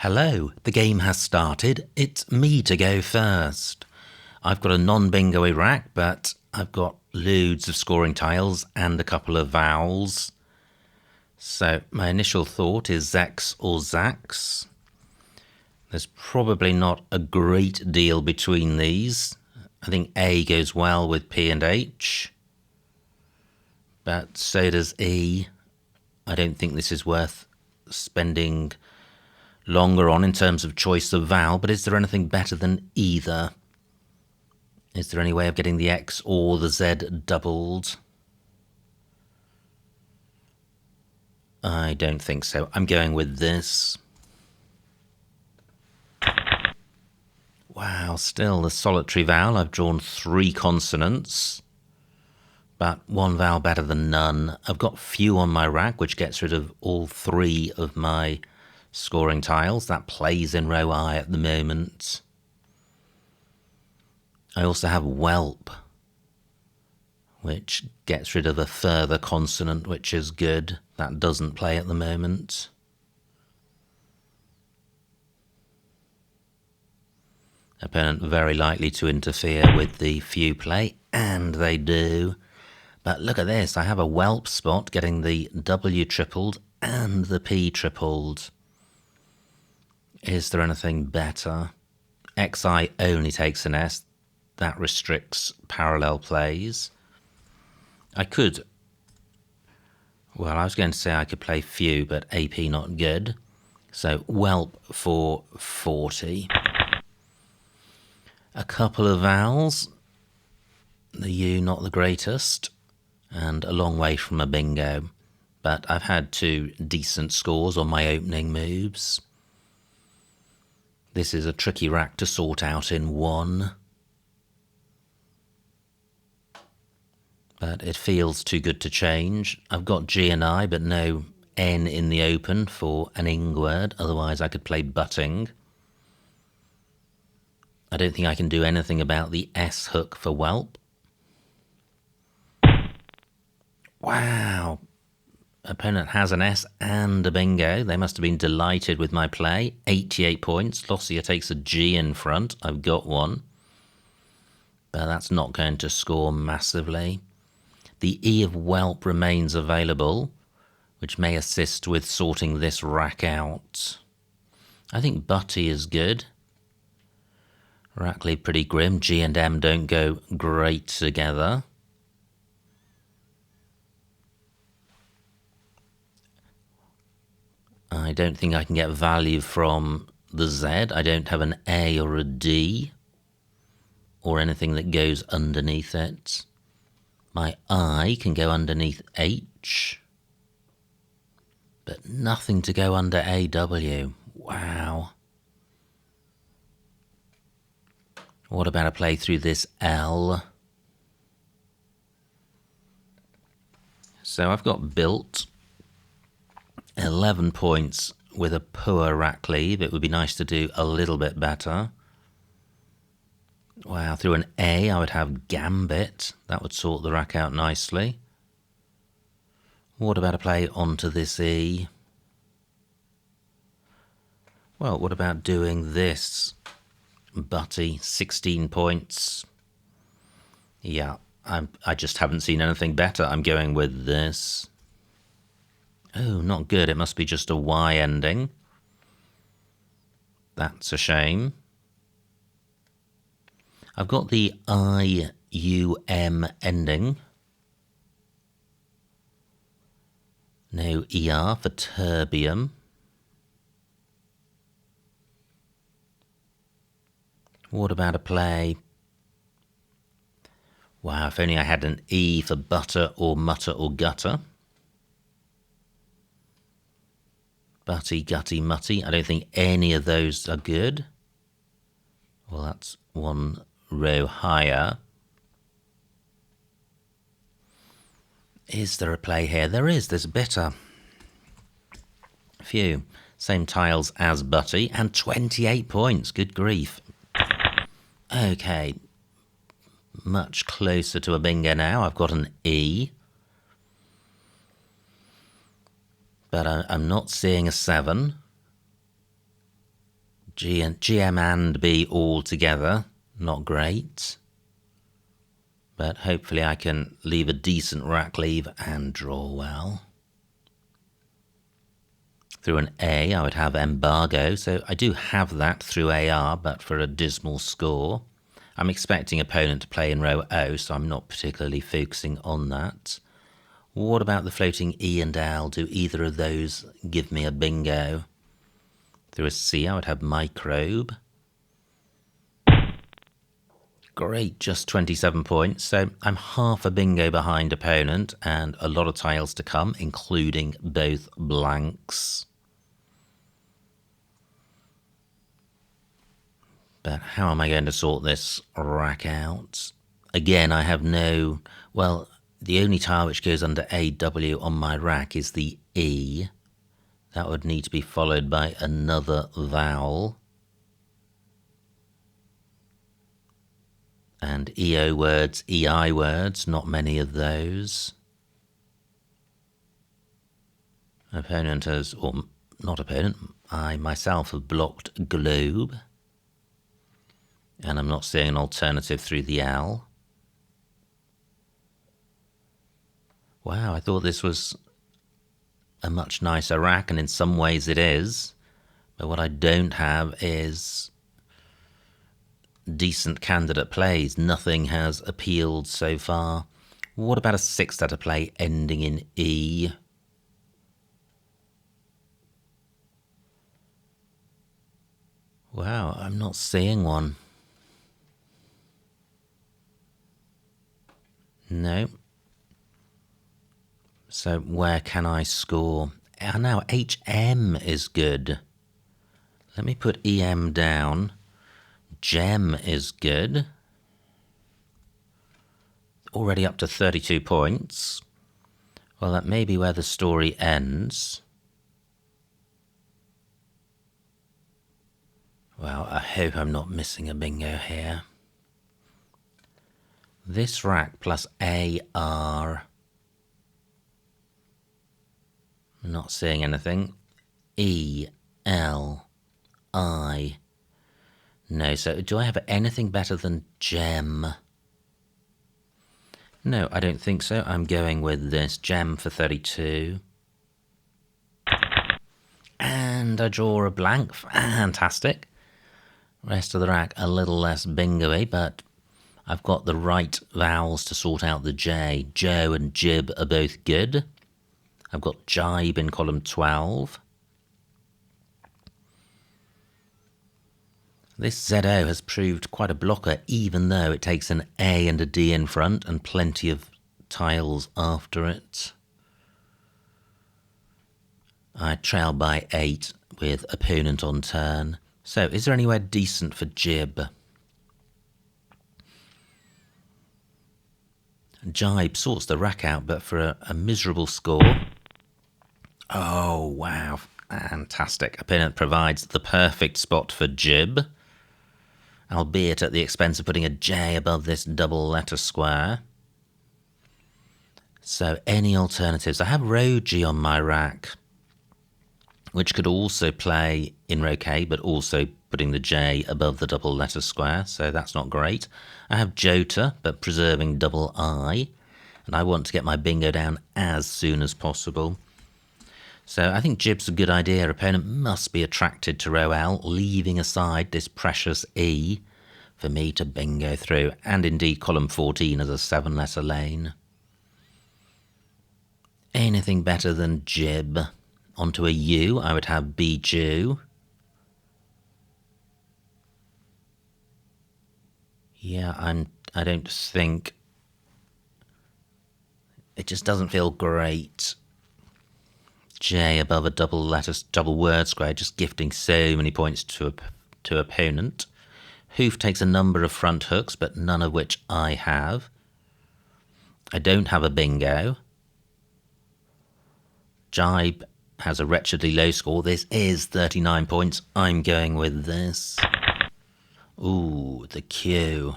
Hello, the game has started. It's me to go first. I've got a non-bingo-y rack, but I've got loads of scoring tiles and a couple of vowels. So my initial thought is Zex or Zax. There's probably not a great deal between these. I think A goes well with P and H, but so does E. I don't think this is worth spending longer on in terms of choice of vowel, but is there anything better than either? Is there any way of getting the X or the Z doubled? I don't think so. I'm going with this. Wow, still the solitary vowel. I've drawn 3 consonants, but 1 vowel better than none. I've got few on my rack, which gets rid of all 3 of my scoring tiles. That plays in row I at the moment. I also have whelp, which gets rid of a further consonant, which is good. That doesn't play at the moment. Opponent very likely to interfere with the few play, and they do. But look at this, I have a whelp spot getting the W tripled and the P tripled. Is there anything better? XI only takes an S. That restricts parallel plays. I was going to say I could play few, but AP not good. So whelp for 40. A couple of vowels. The U not the greatest, and a long way from a bingo. But I've had 2 decent scores on my opening moves. This is a tricky rack to sort out in one. But it feels too good to change. I've got G and I, but no N in the open for an ing word. Otherwise I could play butting. I don't think I can do anything about the S hook for whelp. Wow. Opponent has an S and a bingo. They must have been delighted with my play. 88 points. Lossia takes a G in front. I've got one. But that's not going to score massively. The E of whelp remains available, which may assist with sorting this rack out. I think butty is good. Rackley pretty grim. G and M don't go great together. I don't think I can get value from the Z. I don't have an A or a D or anything that goes underneath it. My I can go underneath H, but nothing to go under AW. Wow. What about a play through this L? So I've got built 11 points with a poor rack lead. It would be nice to do a little bit better. Wow, through an A I would have gambit. That would sort the rack out nicely. What about a play onto this E? Well, what about doing this? Butty, 16 points. Yeah, I just haven't seen anything better. I'm going with this. Oh, not good. It must be just a Y ending. That's a shame. I've got the I-U-M ending. No ER for terbium. What about a play? Wow, if only I had an E for butter or mutter or gutter. Butty, gutty, mutty. I don't think any of those are good. Well, that's 1 row higher. Is there a play here? There is. There's a bitter. Phew. Same tiles as butty and 28 points. Good grief. Okay. Much closer to a bingo now. I've got an E. But I'm not seeing a 7. GM and B all together. Not great. But hopefully I can leave a decent rack leave and draw well. Through an A, I would have embargo, so I do have that through AR, but for a dismal score. I'm expecting opponent to play in row O, so I'm not particularly focusing on that. What about the floating E and L? Do either of those give me a bingo? Through a C, I would have microbe. Great, just 27 points, so I'm half a bingo behind opponent and a lot of tiles to come, including both blanks. But how am I going to sort this rack out? Again, I have no... Well, the only tile which goes under AW on my rack is the E. That would need to be followed by another vowel. And EO words, EI words, not many of those. Opponent has, or not opponent, I myself have blocked globe. And I'm not seeing an alternative through the L. Wow, I thought this was a much nicer rack, and in some ways it is. But what I don't have is decent candidate plays. Nothing has appealed so far. What about a six-letter play ending in E? Wow, I'm not seeing one. No. So where can I score? Oh, now HM is good. Let me put EM down. Gem is good. Already up to 32 points. Well, that may be where the story ends. Well, I hope I'm not missing a bingo here. This rack plus AR. I'm not seeing anything. E, L, I. No, so do I have anything better than gem? No, I don't think so. I'm going with this gem for 32. And I draw a blank. Fantastic. Rest of the rack a little less bingo-y, but I've got the right vowels to sort out the J. Joe and Jib are both good. I've got jibe in column 12. This ZO has proved quite a blocker, even though it takes an A and a D in front and plenty of tiles after it. I trail by 8 with opponent on turn. So, is there anywhere decent for jib? Jibe sorts the rack out, but for a miserable score. Oh, wow. Fantastic. Opponent provides the perfect spot for jib, albeit at the expense of putting a J above this double letter square. So, any alternatives? I have row G on my rack, which could also play in row K, but also putting the J above the double letter square, so that's not great. I have Jota, but preserving double I, and I want to get my bingo down as soon as possible. So I think jib's a good idea. Opponent must be attracted to row L, leaving aside this precious E for me to bingo through, and indeed column 14 as a 7-letter lane. Anything better than jib? Onto a U, I would have Bijou. Yeah, I don't think... It just doesn't feel great. J above a double word square, just gifting so many points to opponent. Hoof takes a number of front hooks, but none of which I have. I don't have a bingo. Jibe has a wretchedly low score. This is 39 points. I'm going with this. Ooh, the Q.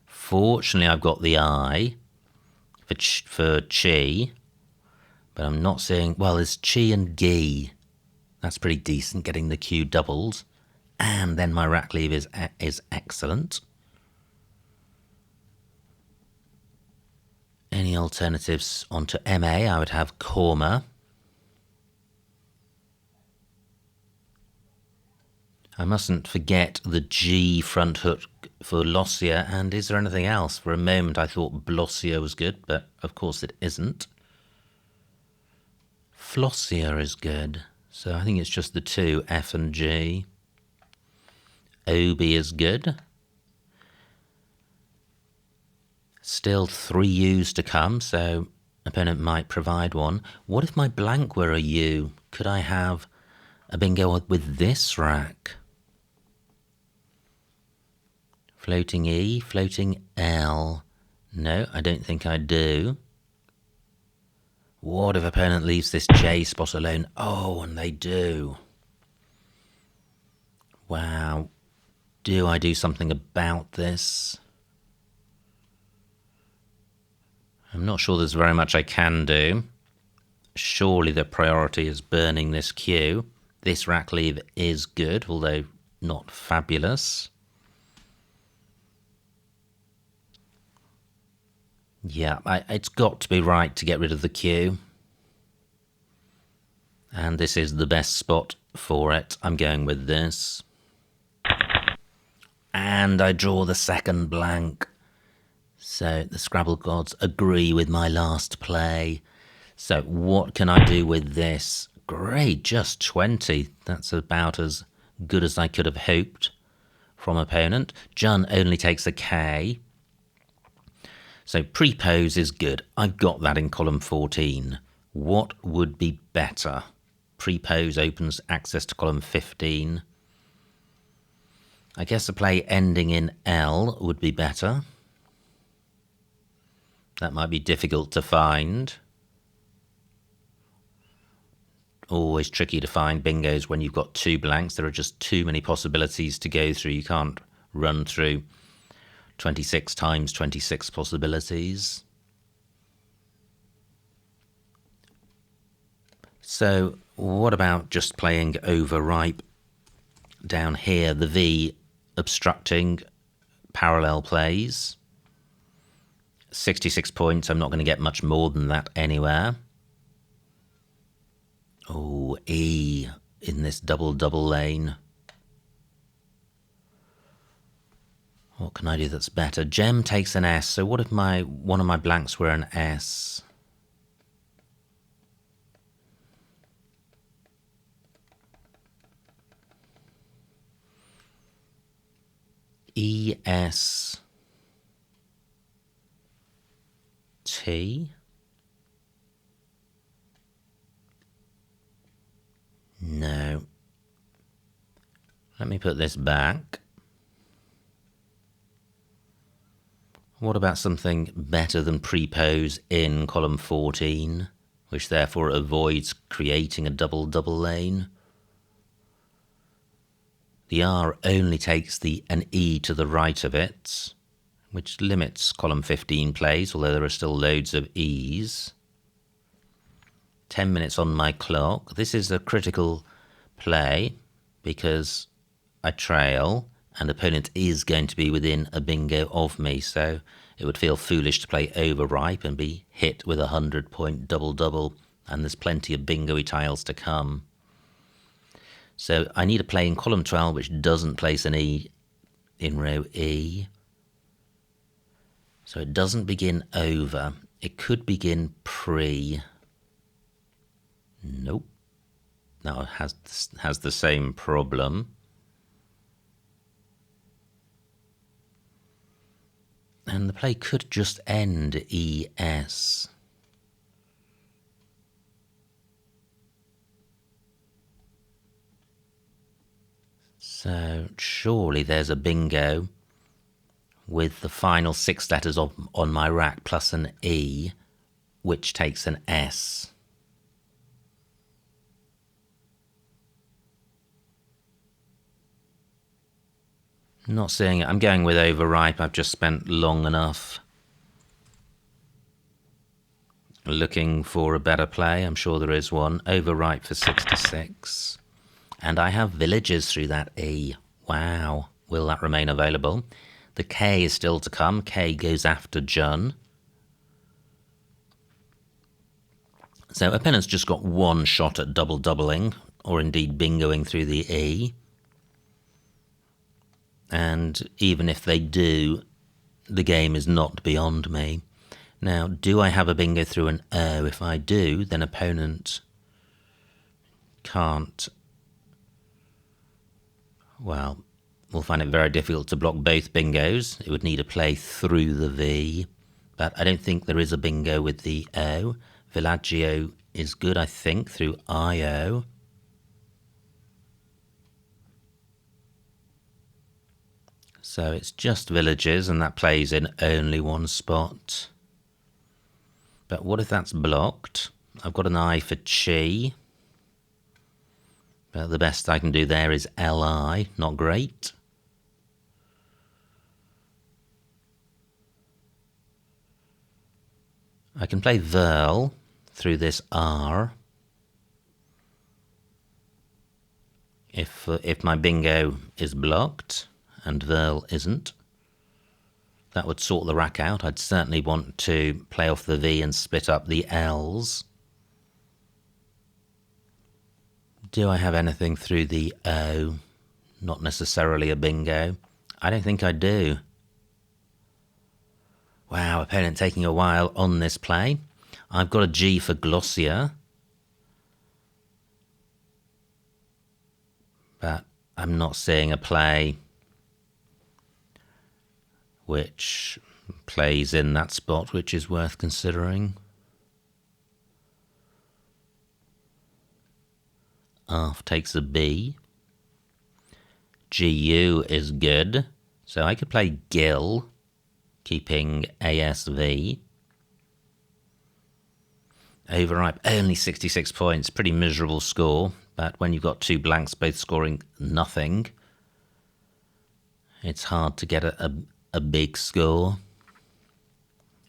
Fortunately, I've got the I for Chi, but I'm not seeing... Well, there's Chi and Gi. That's pretty decent, getting the Q doubled. And then my rack leave is excellent. Any alternatives onto MA? I would have Korma. I mustn't forget the G front hook for Lossia. And is there anything else? For a moment I thought Blossia was good, but of course it isn't. Flossia is good. So I think it's just the two, F and G. Obi is good. Still 3 U's to come, so opponent might provide one. What if my blank were a U? Could I have a bingo with this rack? Floating E, floating L. No, I don't think I do. What if opponent leaves this J spot alone? Oh, and they do. Wow. Do I do something about this? I'm not sure there's very much I can do. Surely the priority is burning this queue. This rack leave is good, although not fabulous. Yeah, it's got to be right to get rid of the queue. And this is the best spot for it. I'm going with this. And I draw the second blank. So the Scrabble gods agree with my last play. So what can I do with this? Great, just 20. That's about as good as I could have hoped from opponent. Jun only takes a K. So pre-pose is good. I've got that in column 14. What would be better? Pre-pose opens access to column 15. I guess a play ending in L would be better. That might be difficult to find. Always tricky to find bingos when you've got 2 blanks. There are just too many possibilities to go through. You can't run through 26 times 26 possibilities. So what about just playing overripe down here? The V obstructing parallel plays. 66 points. I'm not going to get much more than that anywhere. Oh, E in this double lane. What can I do that's better? Gem takes an S. So what if one of my blanks were an S? E, S, T. No. Let me put this back. What about something better than pre-pose in column 14, which therefore avoids creating a double lane? The R only takes an E to the right of it, which limits column 15 plays, although there are still loads of E's. 10 minutes on my clock. This is a critical play because I trail and opponent is going to be within a bingo of me, so it would feel foolish to play overripe and be hit with 100-point double, and there's plenty of bingo-y tiles to come. So I need a play in column 12 which doesn't place an E in row E. So it doesn't begin over. It could begin pre. Nope. Now it has the same problem. And the play could just end ES. So surely there's a bingo with the final 6 letters on my rack plus an E, which takes an S. Not seeing it. I'm going with overripe. I've just spent long enough looking for a better play. I'm sure there is one. Overripe for 66. And I have villages through that E. Wow. Will that remain available? The K is still to come. K goes after Jun. So opponent's just got one shot at double-doubling, or indeed bingoing through the E. And even if they do, the game is not beyond me. Now, do I have a bingo through an O? If I do, then opponent can't. Well, we'll find it very difficult to block both bingos. It would need a play through the V. But I don't think there is a bingo with the O. Villaggio is good, I think, through IO. So it's just villages, and that plays in only one spot. But what if that's blocked? I've got an I for Chi. But the best I can do there is LI, not great. I can play Verl through this R. If my bingo is blocked and Verl isn't, that would sort the rack out. I'd certainly want to play off the V and split up the L's. Do I have anything through the O? Not necessarily a bingo. I don't think I do. Wow, opponent taking a while on this play. I've got a G for Glossier. But I'm not seeing a play which plays in that spot, which is worth considering. Arf takes a B. GU is good. So I could play Gil, keeping ASV. Overripe, only 66 points. Pretty miserable score. But when you've got two blanks both scoring nothing, it's hard to get a big score.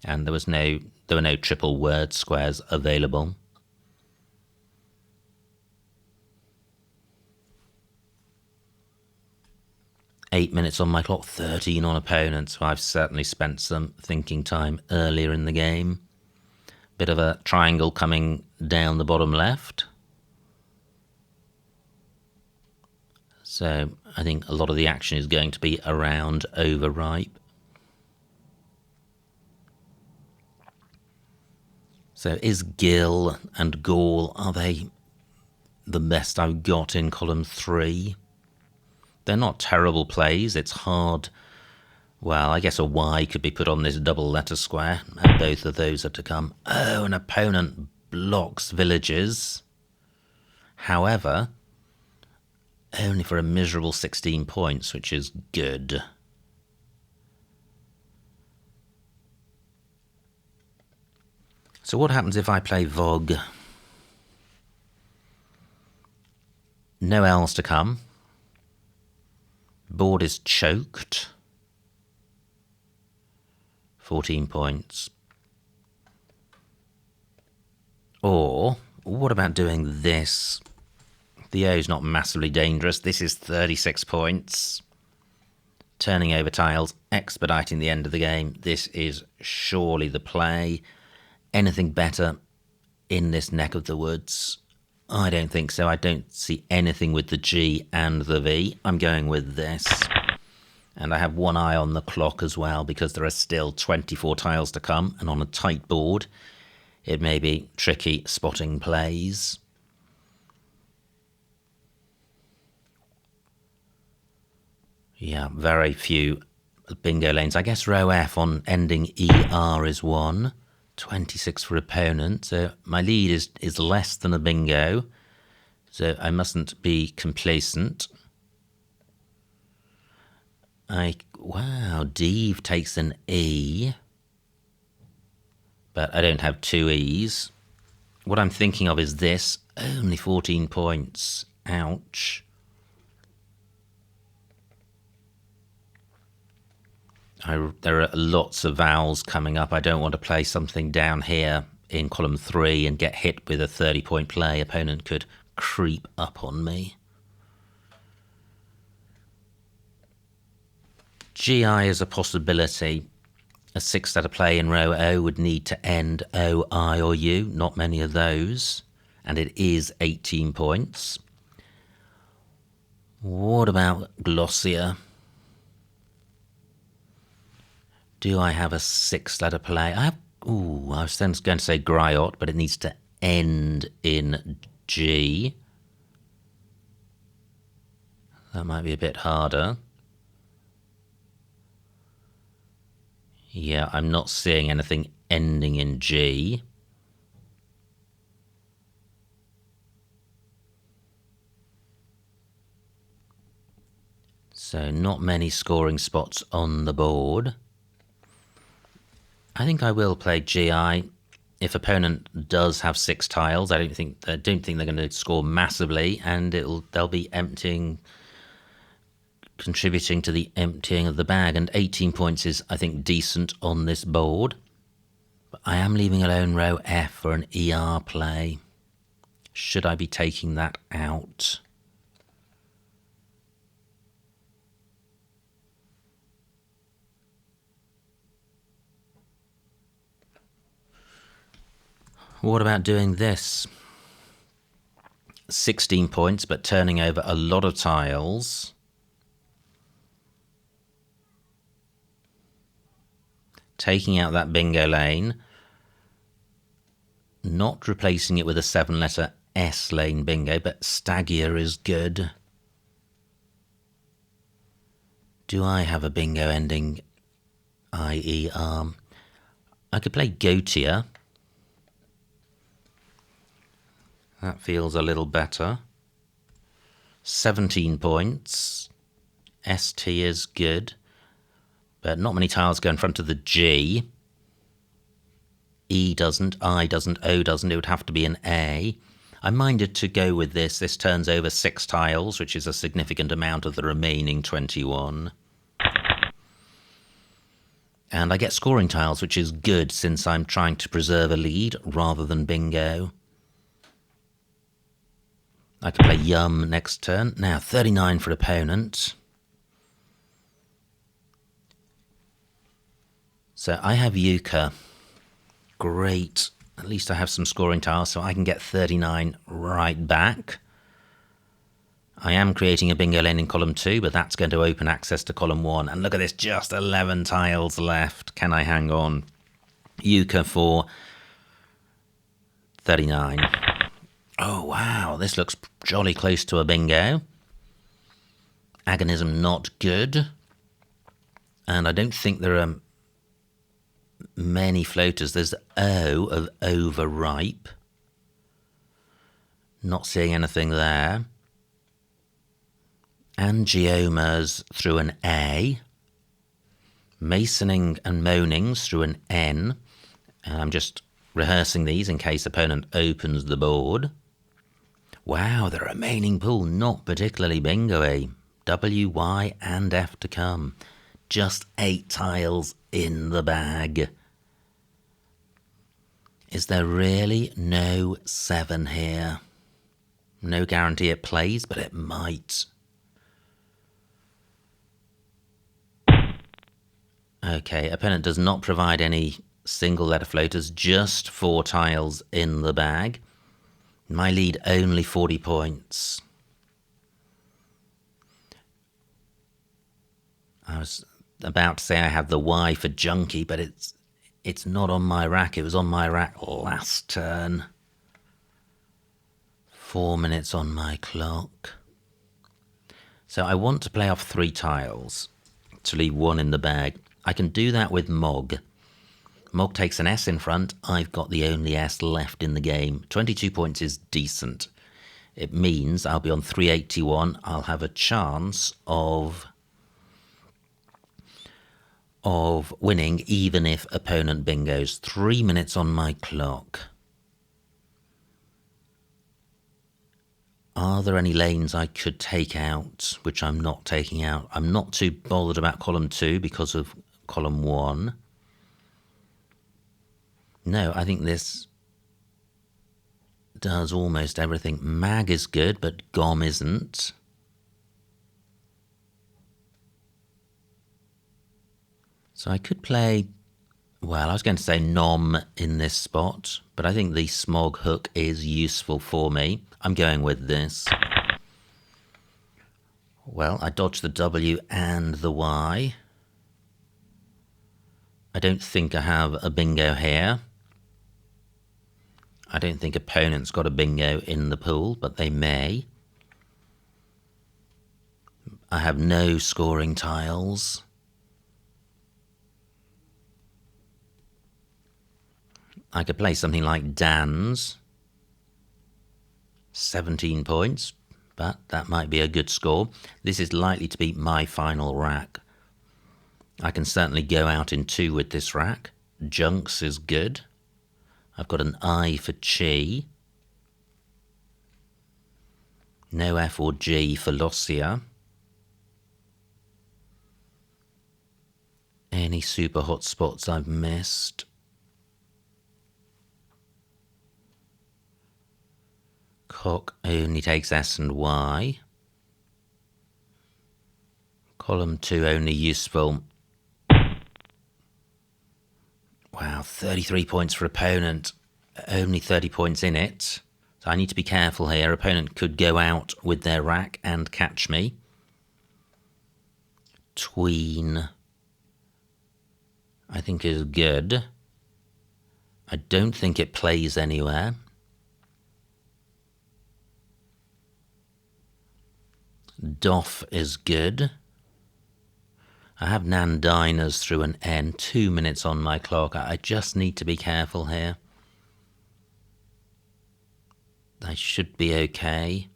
And there were no triple word squares available. Eight minutes on my clock, 13 on opponent, so I've certainly spent some thinking time earlier in the game. Bit of a triangle coming down the bottom left. So I think a lot of the action is going to be around overripe. So is Gil and Gaul, are they the best I've got in column 3? They're not terrible plays. It's hard. Well, I guess a Y could be put on this double letter square, and both of those are to come. Oh, an opponent blocks villages. However, only for a miserable 16 points, which is good. So what happens if I play Vogue? No L's to come. Board is choked. 14 points. Or, what about doing this? The O's not massively dangerous. This is 36 points. Turning over tiles, expediting the end of the game. This is surely the play. Anything better in this neck of the woods? I don't think so. I don't see anything with the G and the V. I'm going with this. And I have one eye on the clock as well, because there are still 24 tiles to come. And on a tight board, it may be tricky spotting plays. Yeah, very few bingo lanes. I guess row F on ending ER is 1. 26 for opponent. So my lead is less than a bingo. So I mustn't be complacent. Wow, Deve takes an E. But I don't have two E's. What I'm thinking of is this. Only 14 points. Ouch. There are lots of vowels coming up. I don't want to play something down here in column 3 and get hit with a 30-point play. Opponent could creep up on me. GI is a possibility. A 6-letter play in row O would need to end O, I or U. Not many of those. And it is 18 points. What about Glossier? Do I have a 6-letter play? I was then going to say Griot, but it needs to end in G. That might be a bit harder. Yeah, I'm not seeing anything ending in G. So not many scoring spots on the board. I think I will play GI. If opponent does have 6 tiles, I don't think they're going to score massively, and they'll be contributing to the emptying of the bag. And 18 points is, I think, decent on this board. But I am leaving alone row F for an ER play. Should I be taking that out? What about doing this? 16 points, but turning over a lot of tiles. Taking out that bingo lane. Not replacing it with a 7-letter S lane bingo, but Stagia is good. Do I have a bingo ending IE arm? I could play Gautier. That feels a little better. 17 points. ST is good. But not many tiles go in front of the G. E doesn't, I doesn't, O doesn't. It would have to be an A. I'm minded to go with this. This turns over 6 tiles, which is a significant amount of the remaining 21. And I get scoring tiles, which is good since I'm trying to preserve a lead rather than bingo. I can play Yum next turn. Now, 39 for opponent. So I have Euchre. Great. At least I have some scoring tiles, so I can get 39 right back. I am creating a bingo lane in column 2, but that's going to open access to column 1. And look at this, just 11 tiles left. Can I hang on? Euchre for 39. Oh, wow, this looks jolly close to a bingo. Agonism not good. And I don't think there are many floaters. There's O of overripe. Not seeing anything there. Angiomas through an A. Masoning and moanings through an N. And I'm just rehearsing these in case opponent opens the board. Wow, the remaining pool not particularly bingo-y. W, Y and F to come. Just 8 tiles in the bag. Is there really no 7 here? No guarantee it plays, but it might. Okay, opponent does not provide any single letter floaters, just 4 tiles in the bag. My lead only 40 points. I was about to say I have the Y for junkie, but it's not on my rack. It was on my rack last turn. 4 minutes on my clock. So I want to play off 3 tiles to leave 1 in the bag. I can do that with Mog. Mog takes an S in front. I've got the only S left in the game. 22 points is decent. It means I'll be on 381. I'll have a chance of winning even if opponent bingos. 3 minutes on my clock. Are there any lanes I could take out, which I'm not taking out? I'm not too bothered about column 2 because of column 1. No, I think this does almost everything. Mag is good, but Gom isn't. So I could play, well, I was going to say nom in this spot, but I think the smog hook is useful for me. I'm going with this. Well, I dodged the W and the Y. I don't think I have a bingo here. I don't think opponents got a bingo in the pool, but they may. I have no scoring tiles. I could play something like Dan's. 17 points, but that might be a good score. This is likely to be my final rack. I can certainly go out in 2 with this rack. Junks is good. I've got an I for Chi. No F or G for Lossia. Any super hot spots I've missed? Cock only takes S and Y. Column 2 only useful. Wow, 33 points for opponent. Only 30 points in it. So I need to be careful here. Opponent could go out with their rack and catch me. Tween, I think, is good. I don't think it plays anywhere. Doff is good. I have Nandiners through an N. 2 minutes on my clock. I just need to be careful here. I should be okay.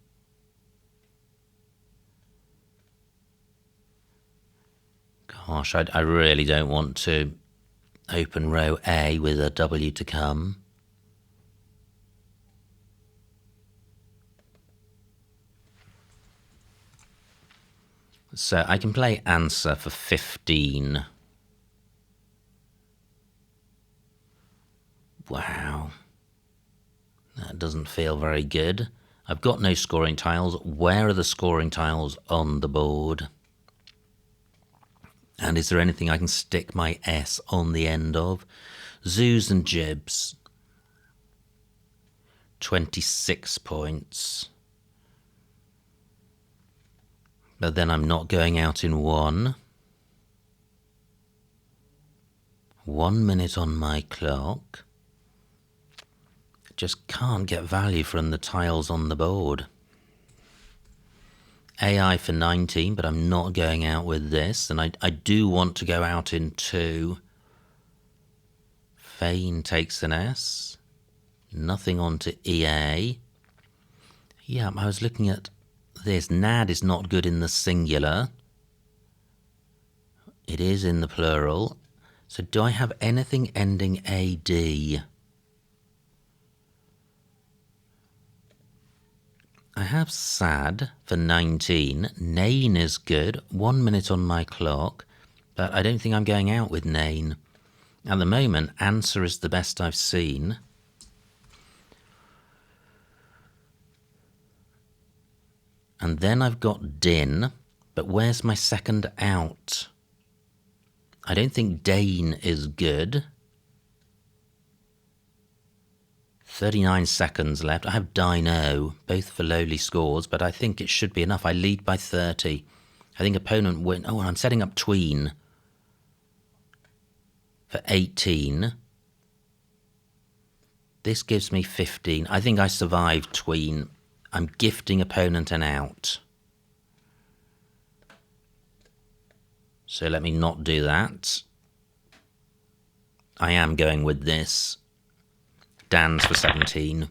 Gosh, I really don't want to open row A with a W to come. So I can play answer for 15. Wow. That doesn't feel very good. I've got no scoring tiles. Where are the scoring tiles on the board? And is there anything I can stick my S on the end of? Zoos and jibs. 26 points. But then I'm not going out in 1. 1 minute on my clock. Just can't get value from the tiles on the board. AI for 19, but I'm not going out with this. And I do want to go out in 2. Feign takes an S. Nothing on to EA. Yeah, I was looking at this. Nad is not good in the singular. It is in the plural. So do I have anything ending AD? I have sad for 19. Nain is good. 1 minute on my clock. But I don't think I'm going out with Nain. At the moment, answer is the best I've seen. And then I've got din. But where's my second out? I don't think Dane is good. 39 seconds left. I have Dino, both for lowly scores, but I think it should be enough. I lead by 30. I think opponent win. Oh, I'm setting up Tween for 18. This gives me 15. I think I survived Tween. I'm gifting opponent an out. So let me not do that. I am going with this. Dan's for 17.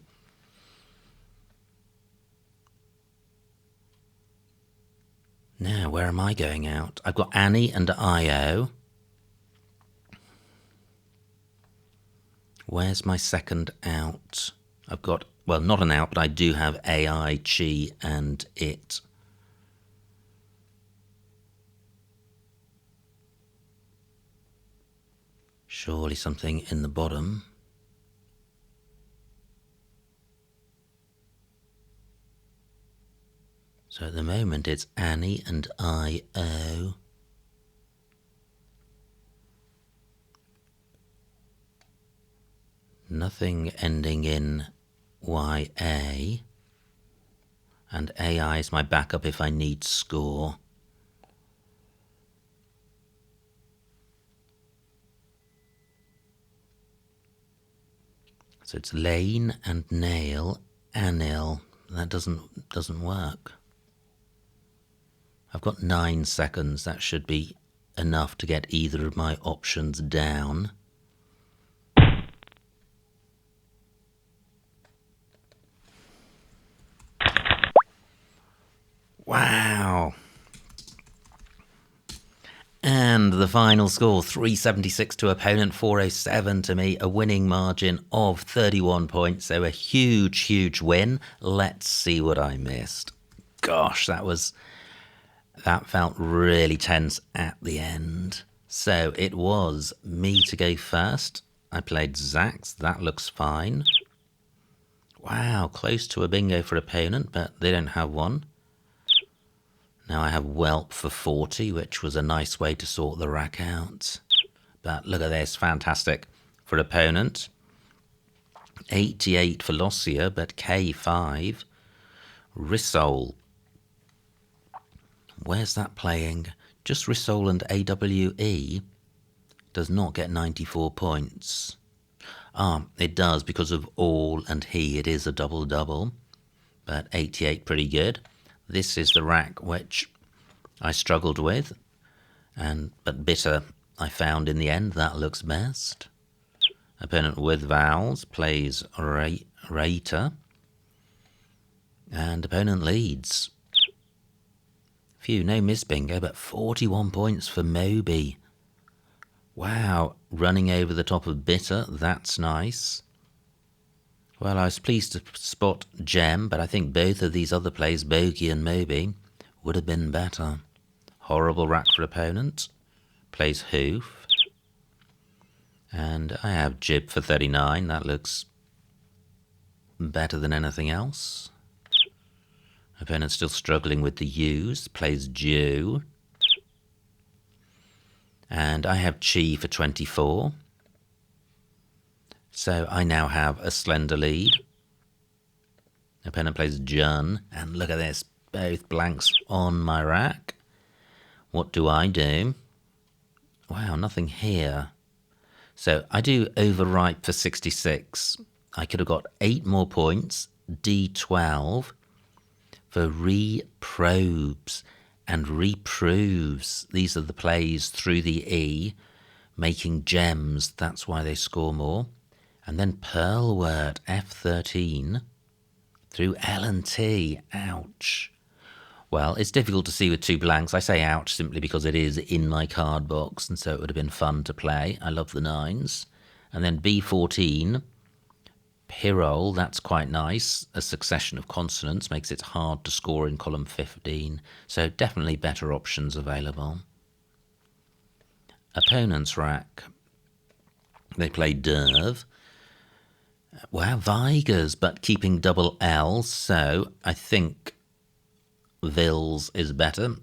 Now, where am I going out? I've got Annie and Io. Where's my second out? I've got, well, not an out, but I do have AI, Chi, and it. Surely something in the bottom. So at the moment it's Annie and I-O. nothing ending in YA. And AI is my backup if I need score. So it's lane and nail, anil. That doesn't work. I've got 9 seconds. That should be enough to get either of my options down. Wow. And the final score, 376 to opponent, 407 to me, a winning margin of 31 points. So a huge, huge win. Let's see what I missed. Gosh, that felt really tense at the end. So it was me to go first. I played Zax. That looks fine. Wow, close to a bingo for opponent, but they don't have one. Now I have Whelp for 40, which was a nice way to sort the rack out. But look at this, fantastic for opponent. 88 for Lossia, but K5. Rissole. Where's that playing? Just Rissole and AWE does not get 94 points. Ah, it does because of all and he. It is a double-double, but 88 pretty good. This is the rack which I struggled with, but bitter I found in the end. That looks best. Opponent with vowels plays Rater, and opponent leads. Phew, no miss bingo, but 41 points for Moby. Wow, running over the top of bitter, that's nice. Well, I was pleased to spot Gem, but I think both of these other plays, Bogey and Moby, would have been better. Horrible rack for opponent. Plays Hoof. And I have Jib for 39. That looks better than anything else. Opponent still struggling with the U's. Plays Jew. And I have Chi for 24. So I now have a slender lead. Opponent plays Jun, and look at this, both blanks on my rack. What do I do? Wow, nothing here. So I do overripe for 66. I could have got 8 more points, D12, for reprobes and reproves. These are the plays through the E, making gems. That's why they score more. And then Pearlwort, F13, through L&T. Ouch. Well, it's difficult to see with 2 blanks. I say ouch simply because it is in my card box, and so it would have been fun to play. I love the 9s. And then B14, Pirole, that's quite nice. A succession of consonants makes it hard to score in column 15. So definitely better options available. Opponent's rack. They play Derv. Wow, Vigors, but keeping double L, so I think Vils is better.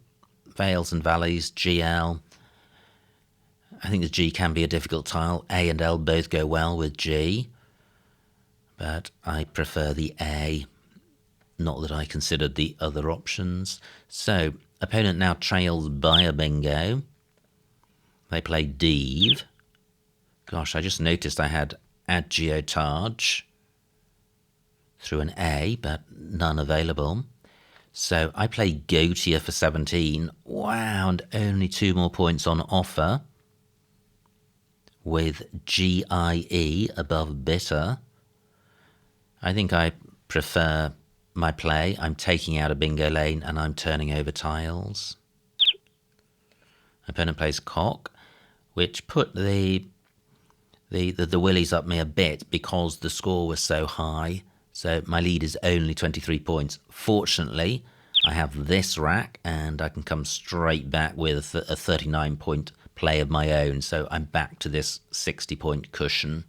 Vales and Valleys, GL. I think the G can be a difficult tile. A and L both go well with G, but I prefer the A. Not that I considered the other options. So, opponent now trails by a bingo. They play Deve. Gosh, I just noticed I had Agiotage through an A, but none available. So I play Gotia for 17. Wow, and only 2 more points on offer with GIE above bitter. I think I prefer my play. I'm taking out a bingo lane and I'm turning over tiles. Opponent plays Cock, which put the willies up me a bit because the score was so high. So my lead is only 23 points. Fortunately, I have this rack and I can come straight back with a 39-point play of my own. So I'm back to this 60-point cushion.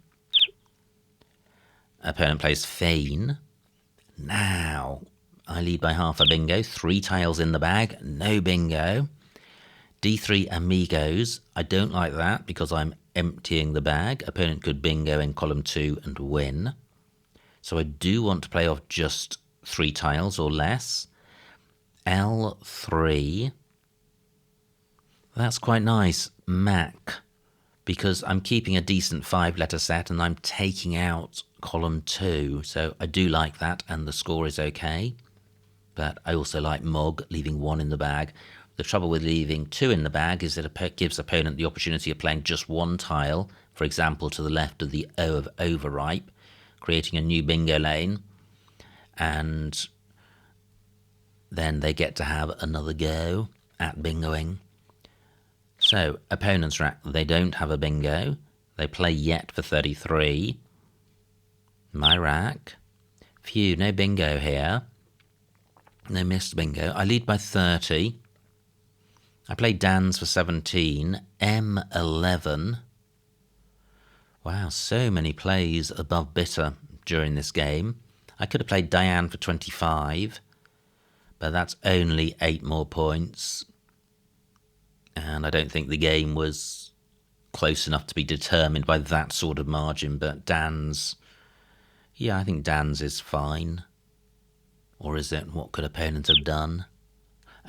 Opponent plays Feign. Now, I lead by half a bingo. 3 tiles in the bag. No bingo. D3 Amigos. I don't like that because I'm emptying the bag. Opponent could bingo in column 2 and win. So I do want to play off just 3 tiles or less. L3. That's quite nice. Mac. Because I'm keeping a decent 5-letter set and I'm taking out column 2. So I do like that and the score is okay. But I also like Mog, leaving 1 in the bag. The trouble with leaving 2 in the bag is that it gives opponent the opportunity of playing just 1 tile, for example to the left of the O of overripe, creating a new bingo lane, and then they get to have another go at bingoing. So, opponent's rack, they don't have a bingo. They play yet for 33. My rack. Phew, no bingo here. No missed bingo. I lead by 30. I played Dan's for 17. M11. Wow, so many plays above bitter during this game. I could have played Diane for 25, but that's only 8 more points. And I don't think the game was close enough to be determined by that sort of margin, but Dan's... yeah, I think Dan's is fine. Or is it? What could opponent have done?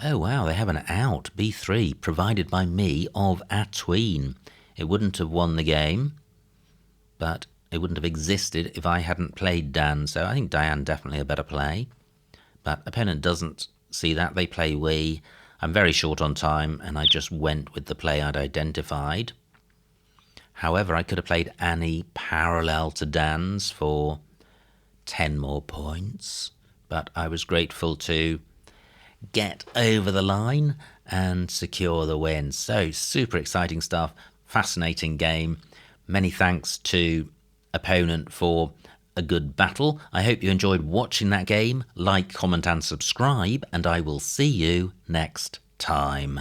Oh, wow, they have an out, B3, provided by me of Atween. It wouldn't have won the game, but it wouldn't have existed if I hadn't played Dan, so I think Diane definitely a better play. But opponent doesn't see that. They play we. I'm very short on time, and I just went with the play I'd identified. However, I could have played Annie parallel to Dan's for 10 more points, but I was grateful to get over the line and secure the win. So, super exciting stuff, fascinating game. Many thanks to opponent for a good battle. I hope you enjoyed watching that game. Like, comment and subscribe, and I will see you next time.